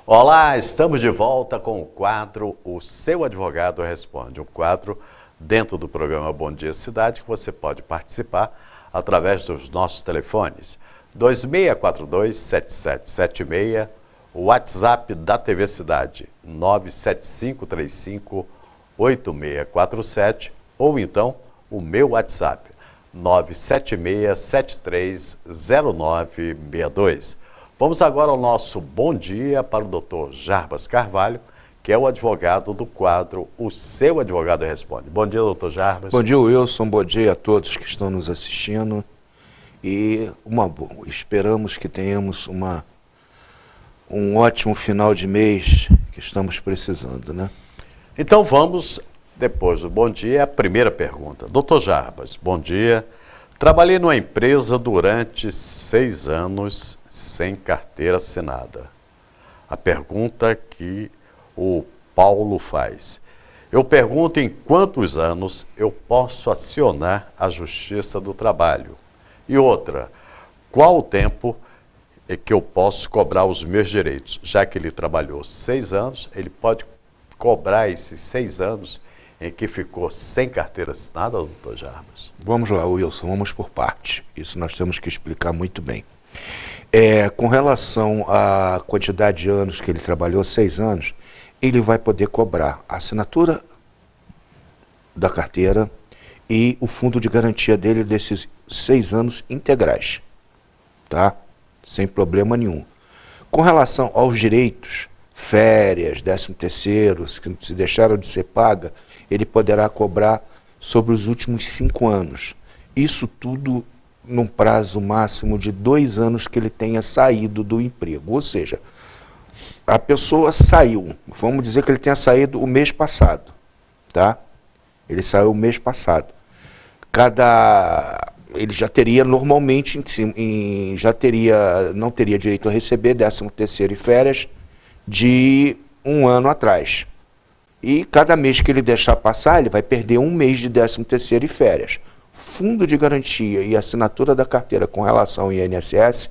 Olá, estamos de volta com o quadro O Seu Advogado Responde. Um quadro dentro do programa Bom Dia Cidade que você pode participar através dos nossos telefones 2642-7776, o WhatsApp da TV Cidade 97535-8647 ou então o meu WhatsApp 976730962. Vamos agora ao nosso bom dia para o Dr. Jarbas Carvalho, que é o advogado do quadro O Seu Advogado Responde. Bom dia, doutor Jarbas. Bom dia, Wilson. Bom dia a todos que estão nos assistindo. E esperamos que tenhamos um ótimo final de mês que estamos precisando, né? Então vamos, depois do bom dia, a primeira pergunta. Doutor Jarbas, bom dia. Trabalhei numa empresa durante 6 anos sem carteira assinada. A pergunta que o Paulo faz. Eu pergunto em quantos anos eu posso acionar a Justiça do Trabalho? E outra, qual o tempo que eu posso cobrar os meus direitos? Já que ele trabalhou 6 anos, ele pode cobrar esses 6 anos em que ficou sem carteira assinada, doutor Jarbas? Vamos lá, Wilson, vamos por parte. Isso nós temos que explicar muito bem. Com relação à quantidade de anos que ele trabalhou, 6 anos, ele vai poder cobrar a assinatura da carteira e o fundo de garantia dele desses 6 anos integrais, tá? Sem problema nenhum. Com relação aos direitos, férias, 13º, que se deixaram de ser paga, ele poderá cobrar sobre os últimos 5 anos. Isso tudo num prazo máximo de 2 anos que ele tenha saído do emprego. Ou seja, a pessoa saiu, vamos dizer que ele tenha saído o mês passado, tá? Ele saiu o mês passado. Ele já teria normalmente, não teria direito a receber 13º e férias de 1 ano atrás. E cada mês que ele deixar passar, ele vai perder 1 mês de 13º e férias. Fundo de garantia e assinatura da carteira com relação ao INSS,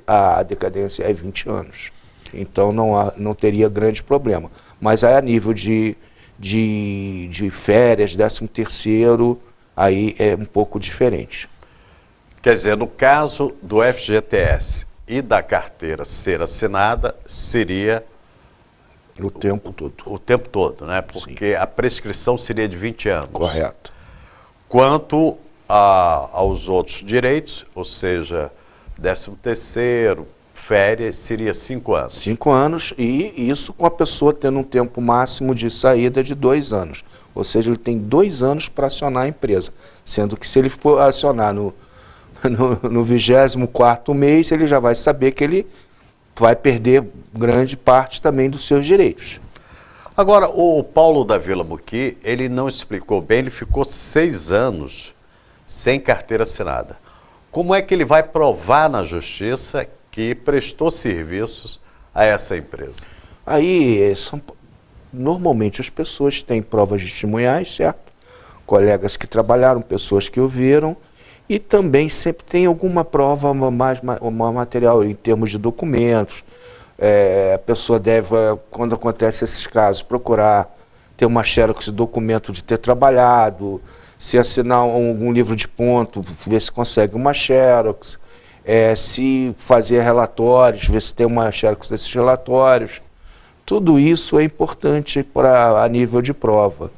a decadência é 20 anos. Então não teria grande problema. Mas aí a nível de férias, 13º, aí é um pouco diferente. Quer dizer, no caso do FGTS e da carteira ser assinada, seria o tempo todo. O tempo todo, né? Porque sim, a prescrição seria de 20 anos. Correto. Quanto aos outros direitos, ou seja, 13º, férias, seria 5 anos. 5 anos, e isso com a pessoa tendo um tempo máximo de saída de 2 anos. Ou seja, ele tem 2 anos para acionar a empresa. Sendo que se ele for acionar no 24º mês, ele já vai saber que ele vai perder grande parte também dos seus direitos. Agora, o Paulo da Vila Muqui, ele não explicou bem, ele ficou 6 anos sem carteira assinada. Como é que ele vai provar na justiça que prestou serviços a essa empresa? Aí, normalmente as pessoas têm provas testemunhais, certo? Colegas que trabalharam, pessoas que o viram, e também sempre tem alguma prova mais material em termos de documentos. A pessoa deve, quando acontece esses casos, procurar ter uma xerox de documento de ter trabalhado, se assinar algum livro de ponto, ver se consegue uma xerox, se fazer relatórios, ver se tem uma xerox desses relatórios. Tudo isso é importante a nível de prova.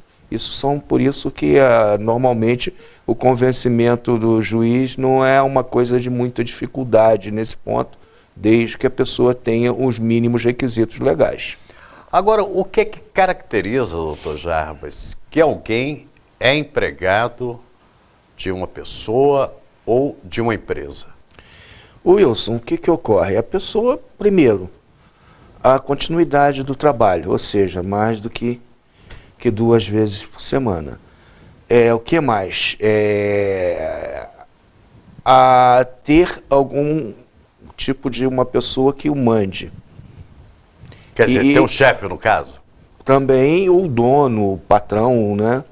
Por isso que normalmente o convencimento do juiz não é uma coisa de muita dificuldade nesse ponto, desde que a pessoa tenha os mínimos requisitos legais. Agora, o que caracteriza, doutor Jarbas, que alguém é empregado de uma pessoa ou de uma empresa? Wilson, o que ocorre? A pessoa, primeiro, a continuidade do trabalho, ou seja, mais do que 2 vezes por semana. O que mais? A ter algum tipo de uma pessoa que o mande. Quer dizer, ter um chefe, no caso? Também o dono, o patrão, né?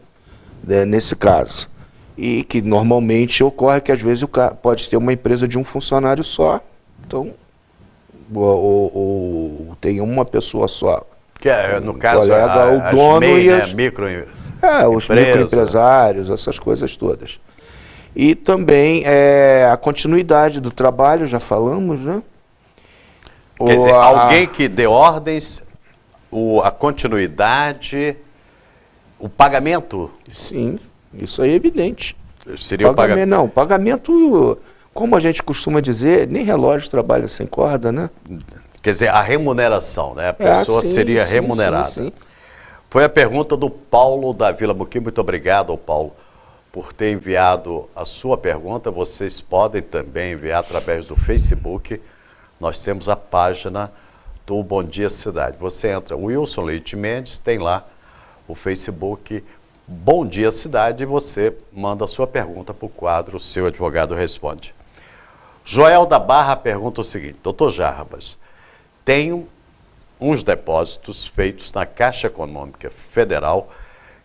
Nesse caso. E que normalmente ocorre que às vezes pode ter uma empresa de um funcionário só. Então, ou tem uma pessoa só. Que é, no caso, colega, o as dono MEI, e né, os microempresários, essas coisas todas. E também a continuidade do trabalho, já falamos, né? Quer dizer, alguém que dê ordens, a continuidade, o pagamento? Sim, isso aí é evidente. Seria o pagamento? Não, pagamento, como a gente costuma dizer, nem relógio trabalha sem corda, né? Quer dizer, a remuneração, né? A pessoa seria remunerada. Sim. Foi a pergunta do Paulo da Vila Muqui. Muito obrigado, Paulo, por ter enviado a sua pergunta. Vocês podem também enviar através do Facebook. Nós temos a página do Bom Dia Cidade. Você entra, Wilson Leite Mendes, tem lá o Facebook Bom Dia Cidade e você manda a sua pergunta para o quadro Seu Advogado Responde. Joel da Barra pergunta o seguinte: Dr. Jarbas, tenho uns depósitos feitos na Caixa Econômica Federal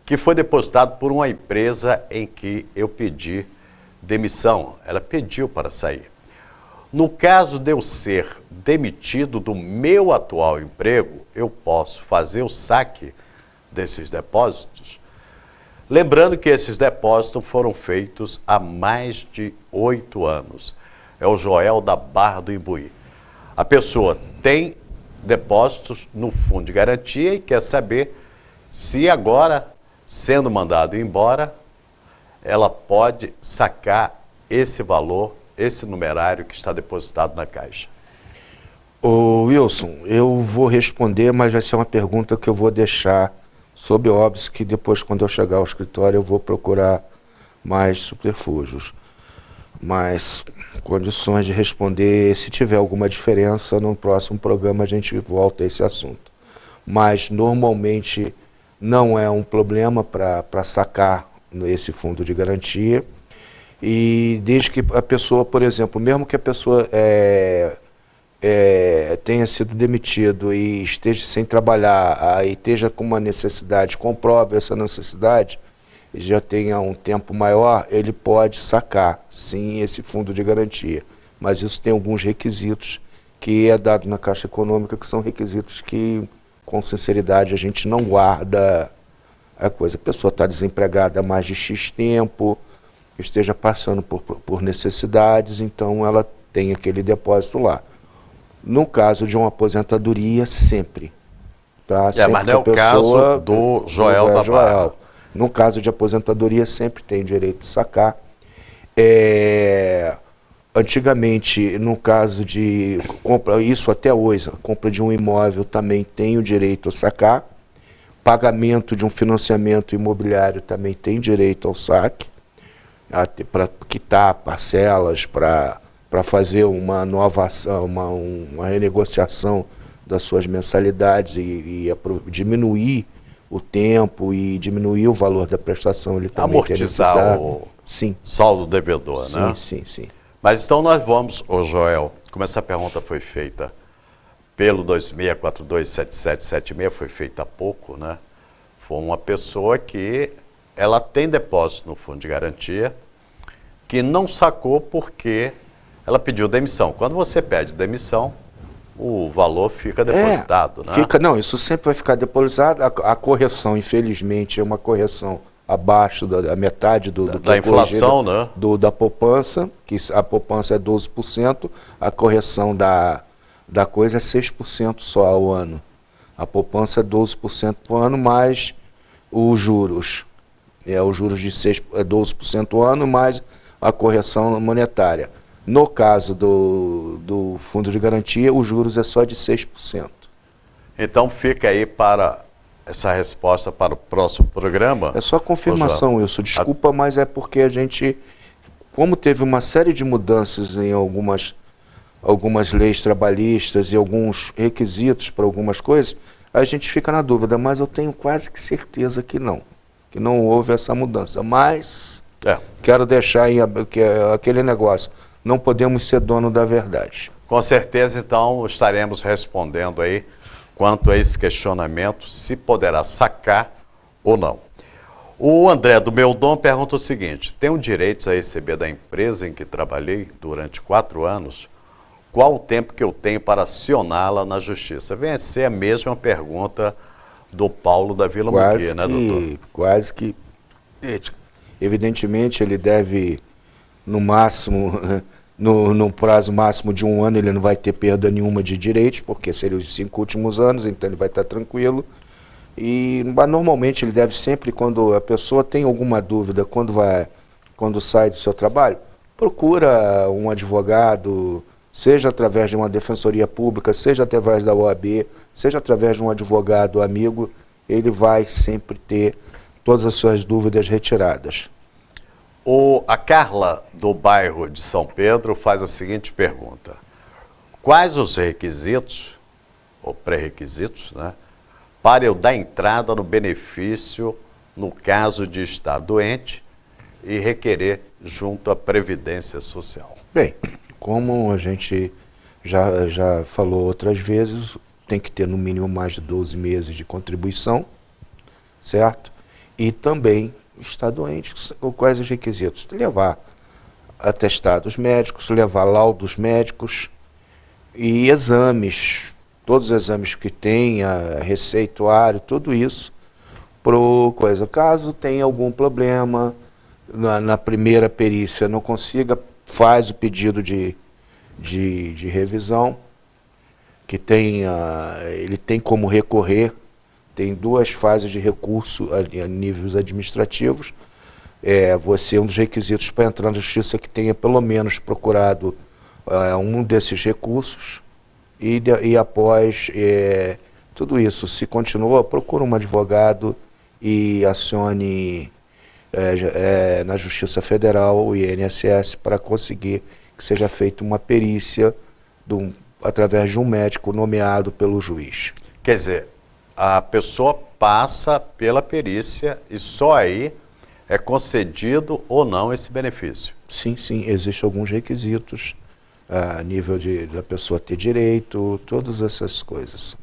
que foi depositado por uma empresa em que eu pedi demissão. Ela pediu para sair. No caso de eu ser demitido do meu atual emprego, eu posso fazer o saque desses depósitos? Lembrando que esses depósitos foram feitos há mais de 8 anos. É o Joel da Barra do Imbuí. A pessoa tem depósitos no fundo de garantia e quer saber se agora, sendo mandado embora, ela pode sacar esse valor, esse numerário que está depositado na Caixa. Ô Wilson, eu vou responder, mas vai ser uma pergunta que eu vou deixar sob óbvio, que depois, quando eu chegar ao escritório, eu vou procurar mais subterfúgios. Mas condições de responder, se tiver alguma diferença, no próximo programa a gente volta a esse assunto. Mas normalmente não é um problema para sacar esse fundo de garantia. E desde que a pessoa, por exemplo, mesmo que a pessoa tenha sido demitido e esteja sem trabalhar, e esteja com uma necessidade, comprove essa necessidade, e já tenha um tempo maior, ele pode sacar, sim, esse fundo de garantia. Mas isso tem alguns requisitos que é dado na Caixa Econômica, que são requisitos que, com sinceridade, a gente não guarda a coisa. A pessoa está desempregada há mais de X tempo, esteja passando por necessidades, então ela tem aquele depósito lá. No caso de uma aposentadoria, sempre. Tá? Sempre mas não é o caso do Joel da Barra. No caso de aposentadoria, sempre tem direito de sacar. Antigamente, no caso de compra, isso até hoje, a compra de um imóvel também tem o direito a sacar. Pagamento de um financiamento imobiliário também tem direito ao saque, para quitar parcelas, para fazer uma nova ação, uma renegociação das suas mensalidades e diminuir o tempo e diminuir o valor da prestação. Ele também amortizar o saldo devedor, sim, né? Sim. Mas então nós vamos, Joel, como essa pergunta foi feita pelo 26427776, foi feita há pouco, né? Foi uma pessoa que ela tem depósito no fundo de garantia, que não sacou porque ela pediu demissão. Quando você pede demissão, o valor fica depositado, né? Não, isso sempre vai ficar depositado. A correção, infelizmente, é uma correção abaixo da metade da inflação, né? Da poupança, que a poupança é 12%, a correção da coisa é 6% só ao ano. A poupança é 12% por ano, mais os juros. Os juros de 12% ao ano, mais a correção monetária. No caso do fundo de garantia, os juros é só de 6%. Então fica aí para essa resposta para o próximo programa. É só confirmação, Wilson. Desculpa, mas é porque a gente, como teve uma série de mudanças em algumas leis trabalhistas e alguns requisitos para algumas coisas, a gente fica na dúvida, mas eu tenho quase que certeza que não houve essa mudança. Mas quero deixar aquele negócio. Não podemos ser dono da verdade. Com certeza, então, estaremos respondendo aí quanto a esse questionamento, se poderá sacar ou não. O André do Meudon pergunta o seguinte: tenho direitos a receber da empresa em que trabalhei durante 4 anos qual o tempo que eu tenho para acioná-la na justiça? Vem a ser a mesma pergunta do Paulo da Vila Muguê, né, doutor? Quase que. Evidentemente, ele deve, no máximo, no prazo máximo de 1 ano, ele não vai ter perda nenhuma de direitos, porque seriam os 5 últimos anos, então ele vai estar tranquilo. E normalmente ele deve sempre, quando a pessoa tem alguma dúvida, quando sai do seu trabalho, procura um advogado, seja através de uma defensoria pública, seja através da OAB, seja através de um advogado amigo, ele vai sempre ter todas as suas dúvidas retiradas. A Carla, do bairro de São Pedro, faz a seguinte pergunta. Quais os requisitos, ou pré-requisitos, né, para eu dar entrada no benefício no caso de estar doente e requerer junto à Previdência Social? Bem, como a gente já falou outras vezes, tem que ter no mínimo mais de 12 meses de contribuição, certo? E também está doente. Quais os requisitos? Levar atestados médicos, levar laudos médicos e exames, todos os exames que tenha, receituário, tudo isso, caso tenha algum problema na primeira perícia, não consiga, faz o pedido de revisão, que ele tem como recorrer, tem 2 fases de recurso a níveis administrativos. Um dos requisitos para entrar na justiça é que tenha pelo menos procurado um desses recursos, e após tudo isso, se continua, procura um advogado e acione na Justiça Federal, o INSS, para conseguir que seja feita uma perícia através de um médico nomeado pelo juiz. Quer dizer, a pessoa passa pela perícia e só aí é concedido ou não esse benefício? Sim, existem alguns requisitos a nível da pessoa ter direito, todas essas coisas.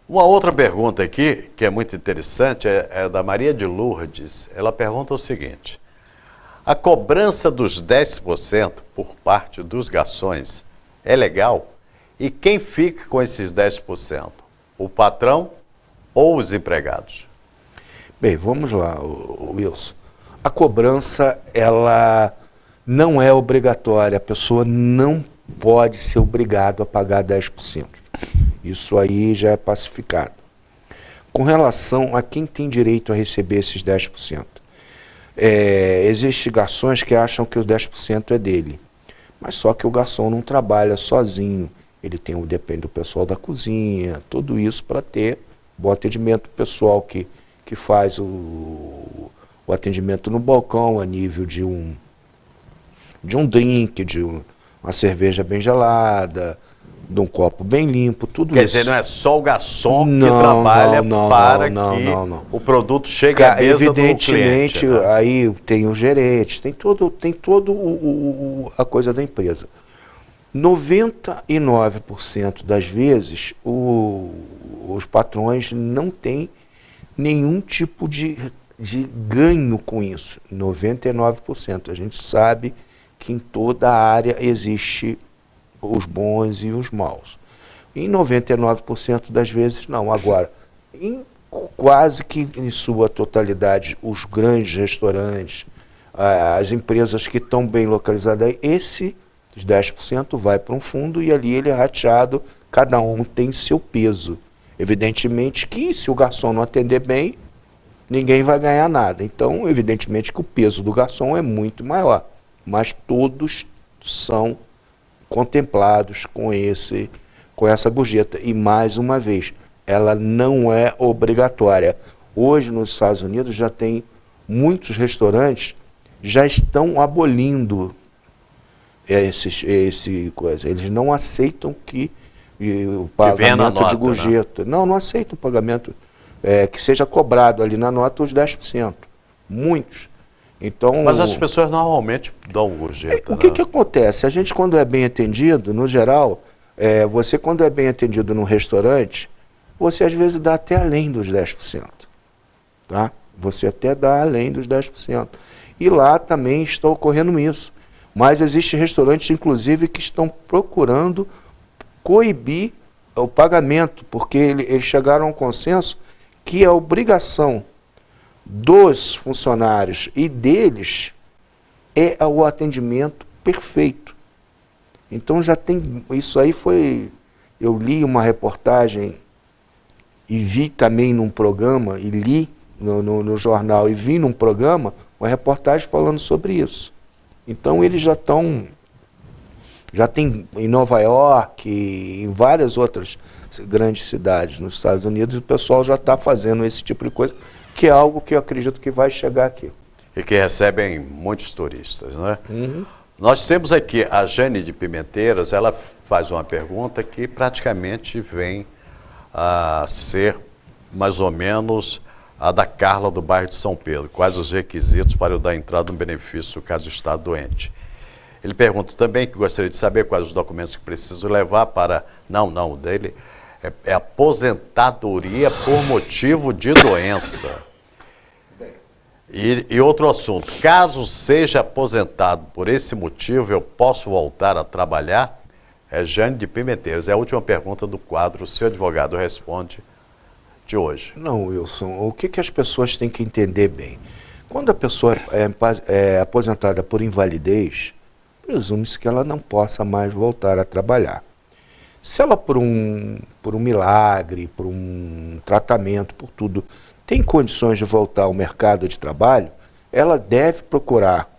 Uma outra pergunta aqui, que é muito interessante, é da Maria de Lourdes. Ela pergunta o seguinte: a cobrança dos 10% por parte dos garçons é legal? E quem fica com esses 10%? O patrão ou os empregados? Bem, vamos lá, Wilson. A cobrança, ela não é obrigatória, a pessoa não pode ser obrigado a pagar 10%. Isso aí já é pacificado. Com relação a quem tem direito a receber esses 10%, existem garçons que acham que os 10% é dele, mas só que o garçom não trabalha sozinho, ele depende do pessoal da cozinha, tudo isso para ter bom atendimento, o pessoal que faz o atendimento no balcão a nível de um drink, de uma cerveja bem gelada, de um copo bem limpo, tudo isso. Quer dizer, não é só o garçom que trabalha para que o produto chegue à mesa do cliente. Evidentemente, né? Aí tem os gerentes, tem todo a coisa da empresa. 99% das vezes, os patrões não têm nenhum tipo de ganho com isso. 99%. A gente sabe que em toda a área existe os bons e os maus. Em 99% das vezes, não. Agora, quase que em sua totalidade, os grandes restaurantes, as empresas que estão bem localizadas, esses 10% vai para um fundo e ali ele é rateado, cada um tem seu peso. Evidentemente que se o garçom não atender bem, ninguém vai ganhar nada. Então, evidentemente que o peso do garçom é muito maior, mas todos são contemplados com essa gorjeta. E mais uma vez, ela não é obrigatória. Hoje nos Estados Unidos já tem muitos restaurantes já estão abolindo esse coisa. Eles não aceitam que o pagamento de gorjeta. Né? Não aceitam o pagamento que seja cobrado ali na nota os 10%. Muitos. Então, mas as pessoas normalmente dão gorjeta. O que acontece? A gente, quando é bem atendido, no geral, você quando é bem atendido num restaurante, você às vezes dá até além dos 10%. Tá? Você até dá além dos 10%. E lá também está ocorrendo isso. Mas existem restaurantes, inclusive, que estão procurando coibir o pagamento, porque eles chegaram a um consenso que a obrigação dos funcionários e deles é o atendimento perfeito. Então já tem, isso aí foi, eu li uma reportagem e vi também num programa, e li no jornal e vi num programa, uma reportagem falando sobre isso. Então eles já tem em Nova York e em várias outras grandes cidades nos Estados Unidos, o pessoal já está fazendo esse tipo de coisa, que é algo que eu acredito que vai chegar aqui. E que recebem muitos turistas, né? Nós temos aqui a Jane de Pimenteiras, ela faz uma pergunta que praticamente vem a ser mais ou menos a da Carla do bairro de São Pedro. Quais os requisitos para eu dar entrada no benefício caso estar doente? Ele pergunta também, que gostaria de saber quais os documentos que preciso levar para... Não, o dele é aposentadoria por motivo de doença. E outro assunto, caso seja aposentado por esse motivo, eu posso voltar a trabalhar? É Jane de Pimenteiras. É a última pergunta do quadro, o seu advogado responde, de hoje. Não, Wilson, o que as pessoas têm que entender bem? Quando a pessoa é aposentada por invalidez, presume-se que ela não possa mais voltar a trabalhar. Se ela, por um milagre, por um tratamento, por tudo, tem condições de voltar ao mercado de trabalho, ela deve procurar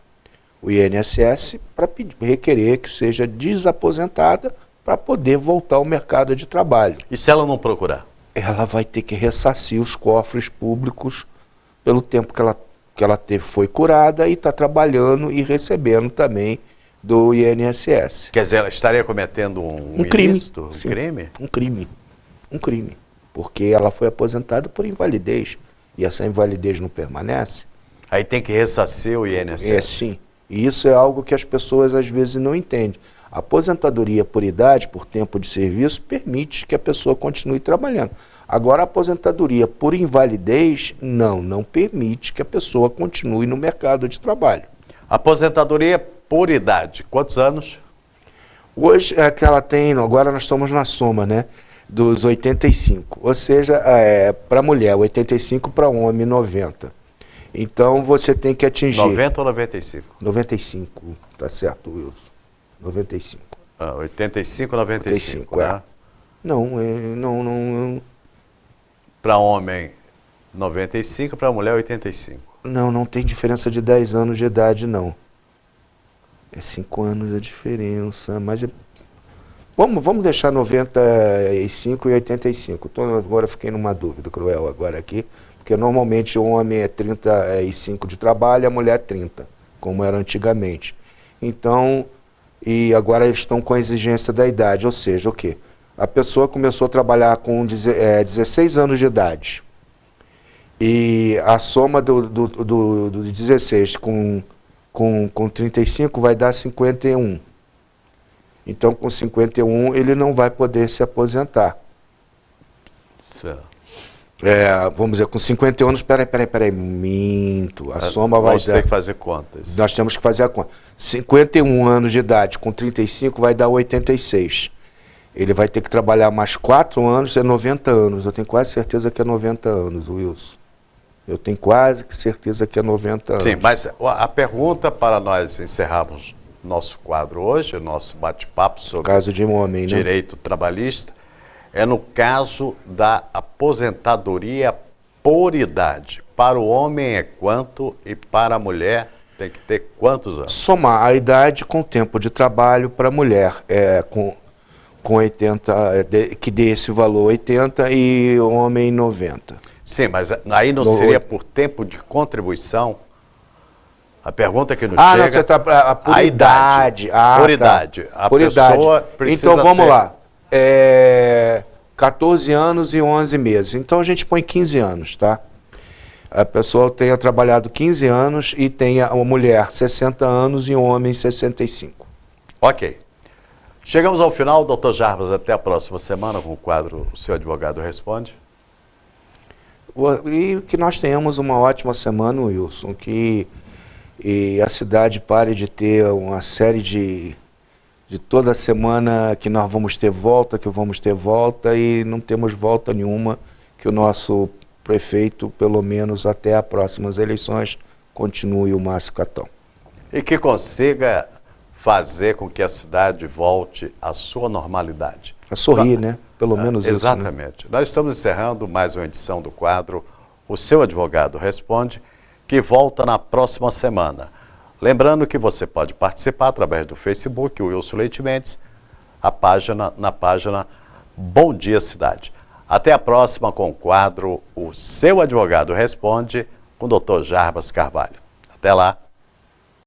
o INSS para requerer que seja desaposentada para poder voltar ao mercado de trabalho. E se ela não procurar? Ela vai ter que ressarcir os cofres públicos pelo tempo que ela teve, foi curada e está trabalhando e recebendo também do INSS. Quer dizer, ela estaria cometendo um crime. Ilícito, um crime? Um crime. Porque ela foi aposentada por invalidez e essa invalidez não permanece. Aí tem que ressarcir o INSS? É, sim. E isso é algo que as pessoas às vezes não entendem. A aposentadoria por idade, por tempo de serviço, permite que a pessoa continue trabalhando. Agora, a aposentadoria por invalidez, não permite que a pessoa continue no mercado de trabalho. Aposentadoria por idade, quantos anos? Hoje é que ela tem, agora nós estamos na soma, né? Dos 85. Ou seja, para mulher 85, para homem 90. Então você tem que atingir... 90 ou 95? 95, tá certo, Wilson. 95. 85, 95, né? Não. Para homem 95, para mulher 85. Não tem diferença de 10 anos de idade, não. É 5 anos a diferença, mas... Vamos deixar 95 e 85. Agora fiquei numa dúvida cruel agora aqui, porque normalmente o homem é 35 de trabalho e a mulher 30, como era antigamente. Então, e agora eles estão com a exigência da idade, ou seja, o quê? A pessoa começou a trabalhar com 16 anos de idade. E a soma do 16 com 35 vai dar 51. Então, com 51, ele não vai poder se aposentar. Certo. Vamos dizer, com 51 anos, peraí, minto. A soma vai dar... Vamos ter que fazer contas. Nós temos que fazer a conta. 51 anos de idade com 35 vai dar 86. Ele vai ter que trabalhar mais 4 anos, é 90 anos. Eu tenho quase certeza que é 90 anos, Wilson. Eu tenho quase certeza que é 90 anos. Sim, mas a pergunta para nós encerrarmos nosso quadro hoje, o nosso bate-papo sobre caso de um homem, direito trabalhista, é no caso da aposentadoria por idade. Para o homem é quanto e para a mulher tem que ter quantos anos? Somar a idade com o tempo de trabalho para a mulher, com 80, que dê esse valor 80 e o homem 90. Sim, mas aí não seria por tempo de contribuição? A pergunta que nos chega... Não, você está por idade. Por idade. A pessoa precisa então vamos lá. 14 anos e 11 meses. Então a gente põe 15 anos, tá? A pessoa tenha trabalhado 15 anos e tenha uma mulher 60 anos e um homem 65. Ok. Chegamos ao final, doutor Jarbas, até a próxima semana com o quadro O Seu Advogado Responde. E que nós tenhamos uma ótima semana, Wilson, que a cidade pare de ter uma série de de toda semana que nós vamos ter volta, e não temos volta nenhuma, que o nosso prefeito, pelo menos até as próximas eleições, continue o Márcio Catão. E que consiga fazer com que a cidade volte à sua normalidade. A sorrir, né? Pelo menos isso. Exatamente. Nós estamos encerrando mais uma edição do quadro O Seu Advogado Responde, que volta na próxima semana. Lembrando que você pode participar através do Facebook, o Wilson Leite Mendes, na página Bom Dia Cidade. Até a próxima com o quadro O Seu Advogado Responde, com o Dr. Jarbas Carvalho. Até lá.